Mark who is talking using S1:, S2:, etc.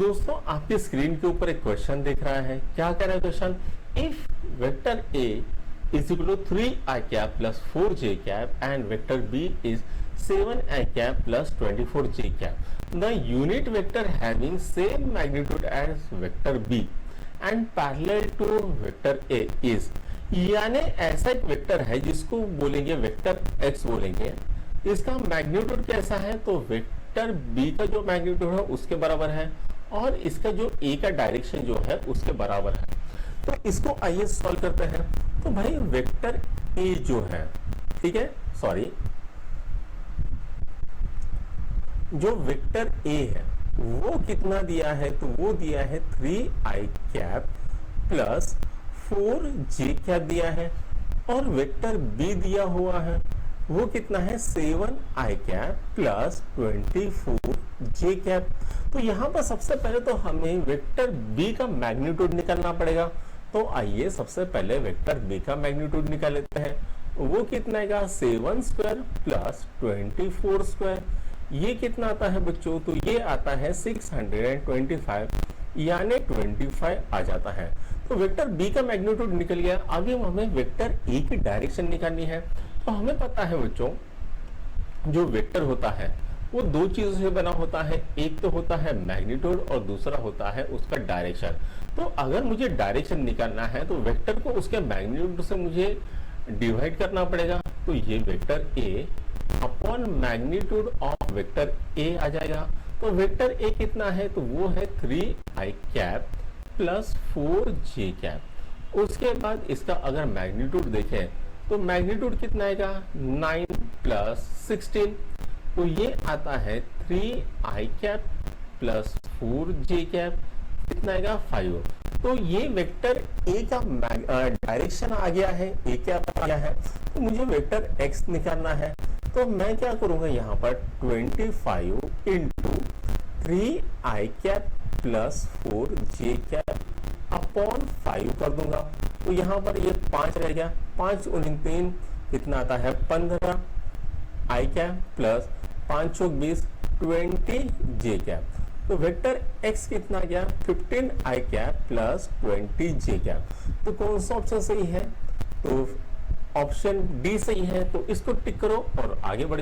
S1: दोस्तों आपकी स्क्रीन के ऊपर एक क्वेश्चन दिख रहा है। क्या कह रहा है question? If vector A is equal to 3i cap plus 4j cap and vector B is 7i cap plus 24j cap, the unit vector having same magnitude as vector B and parallel to vector A is, यानी ऐसा एक vector है जिसको बोलेंगे vector x बोलेंगे, इसका magnitude कैसा है? तो वेक्टर बी का जो मैग्नीट्यूड है उसके बराबर है और इसका जो ए का डायरेक्शन जो है उसके बराबर है। तो इसको आइए सॉल्व करते हैं। तो भाई वेक्टर ए जो है, ठीक है, सॉरी, जो वेक्टर ए है वो कितना दिया है? तो वो दिया है 3i cap plus 4j cap दिया है, और वेक्टर बी दिया हुआ है वो कितना है? 7i cap plus 24j cap. तो यहां पर सबसे पहले तो हमें वेक्टर बी का मैग्नीट्यूड निकालना पड़ेगा। तो आइए सबसे पहले वेक्टर बी का मैग्नीट्यूड निकाल लेते हैं। वो कितना आएगा? 7 स्क्वायर प्लस 24 स्क्वायर। ये कितना आता है बच्चों? तो ये आता है 625, यानी 25 आ जाता है। तो वेक्टर बी का मैग्नीट्यूड निकल गया। आगे हमें वेक्टर ए की डायरेक्शन निकालनी है। तो हमें पता है बच्चों, जो वेक्टर होता है वो दो चीजों से बना होता है, एक तो होता है मैग्नीट्यूड और दूसरा होता है उसका डायरेक्शन। तो अगर मुझे डायरेक्शन निकालना है तो वेक्टर को उसके मैग्नीट्यूड से मुझे डिवाइड करना पड़ेगा। तो ये vector A upon magnitude of vector A आ जाएगा। तो वेक्टर ए कितना है? तो वो है 3i cap plus 4j cap. उसके बाद इसका अगर मैग्नीट्यूड देखें तो मैग्नीट्यूड कितना आएगा? 9 प्लस 16। तो ये आता है 3i cap plus 4j cap, कितना आएगा? 5। तो ये वेक्टर ए का डायरेक्शन आ गया है, ए क्या आ गया है। तो मुझे वेक्टर एक्स निकालना है। तो मैं क्या करूंगा यहाँ पर 25 into 3i cap plus 4j cap upon 5 कर दूंगा। तो यहाँ पर ये 5 रह गया, 5 और 3 कितना आता है? 15 i cap plus 5 Chowk 20 20j cap. तो वेक्टर x कितना गया? 15i cap plus 20j cap. तो कौन सा ऑप्शन सही है? तो ऑप्शन डी सही है। तो इसको टिक करो और आगे बढ़ जाओ।